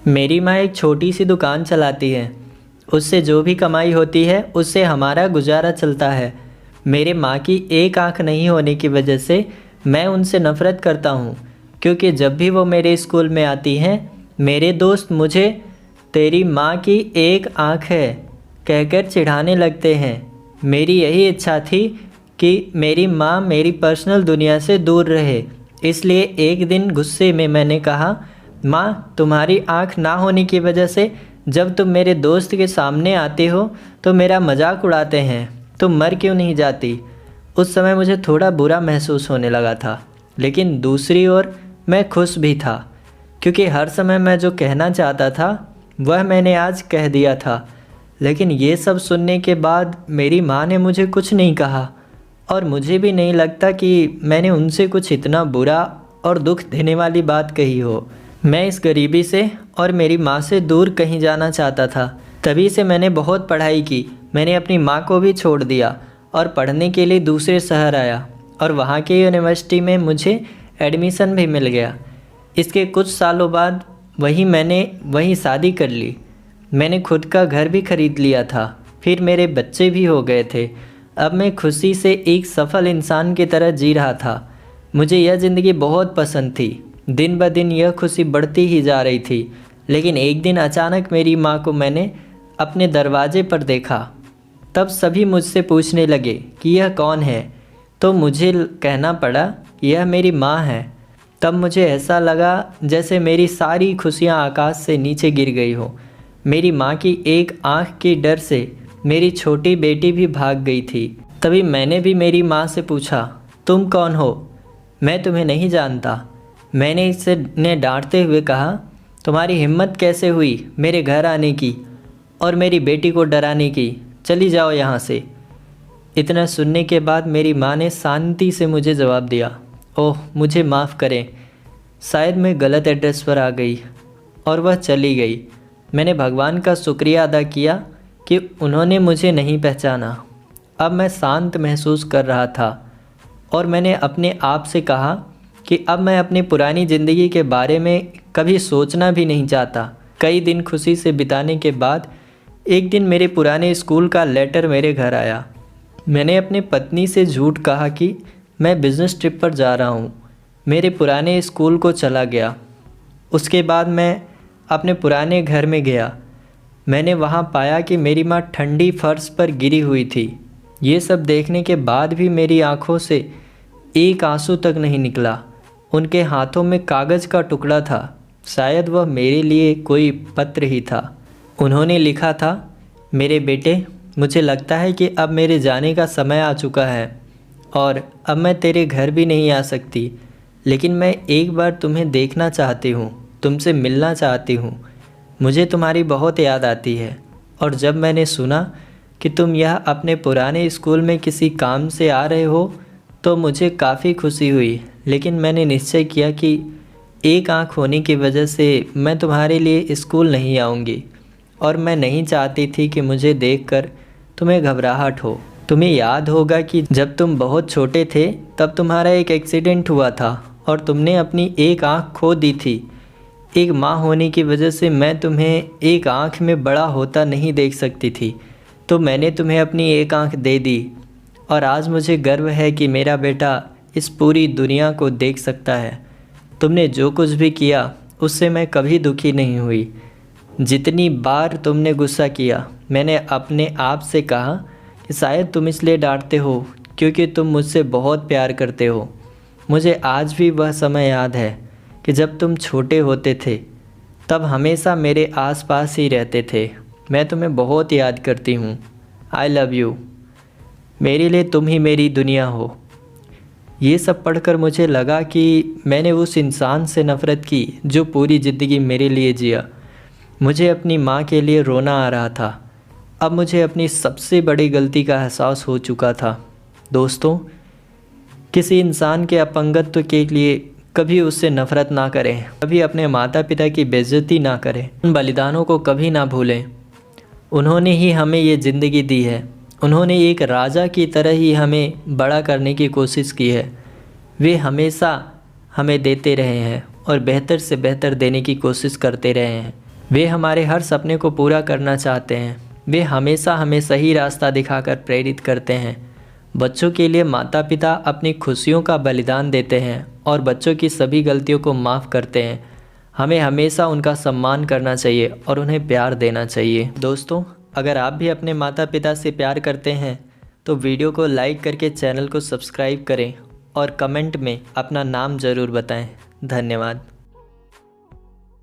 मेरी माँ एक छोटी सी दुकान चलाती है। उससे जो भी कमाई होती है उससे हमारा गुजारा चलता है। मेरे माँ की एक आंख नहीं होने की वजह से मैं उनसे नफ़रत करता हूँ, क्योंकि जब भी वो मेरे स्कूल में आती हैं मेरे दोस्त मुझे तेरी माँ की एक आंख है कहकर चिढ़ाने लगते हैं। मेरी यही इच्छा थी कि मेरी माँ मेरी पर्सनल दुनिया से दूर रहे, इसलिए एक दिन गुस्से में मैंने कहा, माँ तुम्हारी आँख ना होने की वजह से जब तुम मेरे दोस्त के सामने आते हो तो मेरा मजाक उड़ाते हैं, तुम मर क्यों नहीं जाती। उस समय मुझे थोड़ा बुरा महसूस होने लगा था, लेकिन दूसरी ओर मैं खुश भी था, क्योंकि हर समय मैं जो कहना चाहता था वह मैंने आज कह दिया था। लेकिन ये सब सुनने के बाद मेरी माँ ने मुझे कुछ नहीं कहा, और मुझे भी नहीं लगता कि मैंने उनसे कुछ इतना बुरा और दुख देने वाली बात कही हो। मैं इस गरीबी से और मेरी माँ से दूर कहीं जाना चाहता था। तभी से मैंने बहुत पढ़ाई की। मैंने अपनी माँ को भी छोड़ दिया और पढ़ने के लिए दूसरे शहर आया, और वहाँ के यूनिवर्सिटी में मुझे एडमिशन भी मिल गया। इसके कुछ सालों बाद मैंने वहीं शादी कर ली। मैंने खुद का घर भी खरीद लिया था, फिर मेरे बच्चे भी हो गए थे। अब मैं खुशी से एक सफल इंसान की तरह जी रहा था। मुझे यह ज़िंदगी बहुत पसंद थी। दिन ब दिन यह खुशी बढ़ती ही जा रही थी। लेकिन एक दिन अचानक मेरी माँ को मैंने अपने दरवाजे पर देखा। तब सभी मुझसे पूछने लगे कि यह कौन है, तो मुझे कहना पड़ा यह मेरी माँ है। तब मुझे ऐसा लगा जैसे मेरी सारी खुशियाँ आकाश से नीचे गिर गई हो। मेरी माँ की एक आँख के डर से मेरी छोटी बेटी भी भाग गई थी। तभी मैंने भी मेरी माँ से पूछा, तुम कौन हो? मैं तुम्हें नहीं जानता। मैंने इसे ने डांटते हुए कहा, तुम्हारी हिम्मत कैसे हुई मेरे घर आने की और मेरी बेटी को डराने की? चली जाओ यहाँ से। इतना सुनने के बाद मेरी माँ ने शांति से मुझे जवाब दिया, ओह मुझे माफ़ करें, शायद मैं गलत एड्रेस पर आ गई, और वह चली गई। मैंने भगवान का शुक्रिया अदा किया कि उन्होंने मुझे नहीं पहचाना। अब मैं शांत महसूस कर रहा था, और मैंने अपने आप से कहा कि अब मैं अपनी पुरानी ज़िंदगी के बारे में कभी सोचना भी नहीं चाहता। कई दिन खुशी से बिताने के बाद एक दिन मेरे पुराने स्कूल का लेटर मेरे घर आया। मैंने अपनी पत्नी से झूठ कहा कि मैं बिज़नेस ट्रिप पर जा रहा हूँ। मेरे पुराने स्कूल को चला गया। उसके बाद मैं अपने पुराने घर में गया। मैंने वहाँ पाया कि मेरी माँ ठंडी फर्श पर गिरी हुई थी। ये सब देखने के बाद भी मेरी आँखों से एक आंसू तक नहीं निकला। उनके हाथों में कागज़ का टुकड़ा था, शायद वह मेरे लिए कोई पत्र ही था। उन्होंने लिखा था, मेरे बेटे, मुझे लगता है कि अब मेरे जाने का समय आ चुका है और अब मैं तेरे घर भी नहीं आ सकती, लेकिन मैं एक बार तुम्हें देखना चाहती हूँ, तुमसे मिलना चाहती हूँ। मुझे तुम्हारी बहुत याद आती है, और जब मैंने सुना कि तुम यह अपने पुराने स्कूल में किसी काम से आ रहे हो तो मुझे काफ़ी खुशी हुई। लेकिन मैंने निश्चय किया कि एक आँख होने की वजह से मैं तुम्हारे लिए स्कूल नहीं आऊँगी, और मैं नहीं चाहती थी कि मुझे देखकर तुम्हें घबराहट हो। तुम्हें याद होगा कि जब तुम बहुत छोटे थे तब तुम्हारा एक एक्सीडेंट हुआ था और तुमने अपनी एक आँख खो दी थी। एक माँ होने की वजह से मैं तुम्हें एक आँख में बड़ा होता नहीं देख सकती थी, तो मैंने तुम्हें अपनी एक आँख दे दी, और आज मुझे गर्व है कि मेरा बेटा इस पूरी दुनिया को देख सकता है। तुमने जो कुछ भी किया उससे मैं कभी दुखी नहीं हुई। जितनी बार तुमने गुस्सा किया, मैंने अपने आप से कहा कि शायद तुम इसलिए डांटते हो क्योंकि तुम मुझसे बहुत प्यार करते हो। मुझे आज भी वह समय याद है कि जब तुम छोटे होते थे, तब हमेशा मेरे आसपास ही रहते थे। मैं तुम्हें बहुत याद करती हूँ। I love you. मेरे लिए तुम ही मेरी दुनिया हो। ये सब पढ़कर मुझे लगा कि मैंने उस इंसान से नफ़रत की जो पूरी ज़िंदगी मेरे लिए जिया। मुझे अपनी माँ के लिए रोना आ रहा था। अब मुझे अपनी सबसे बड़ी गलती का एहसास हो चुका था। दोस्तों, किसी इंसान के अपंगत्व के लिए कभी उससे नफ़रत ना करें, कभी अपने माता पिता की बेइज्जती ना करें। उन बलिदानों को कभी ना भूलें। उन्होंने ही हमें ये ज़िंदगी दी है। उन्होंने एक राजा की तरह ही हमें बड़ा करने की कोशिश की है। वे हमेशा हमें देते रहे हैं और बेहतर से बेहतर देने की कोशिश करते रहे हैं। वे हमारे हर सपने को पूरा करना चाहते हैं। वे हमेशा हमें सही रास्ता दिखाकर प्रेरित करते हैं। बच्चों के लिए माता पिता अपनी खुशियों का बलिदान देते हैं और बच्चों की सभी गलतियों को माफ़ करते हैं। हमें हमेशा उनका सम्मान करना चाहिए और उन्हें प्यार देना चाहिए। दोस्तों, अगर आप भी अपने माता पिता से प्यार करते हैं तो वीडियो को लाइक करके चैनल को सब्सक्राइब करें और कमेंट में अपना नाम ज़रूर बताएं। धन्यवाद।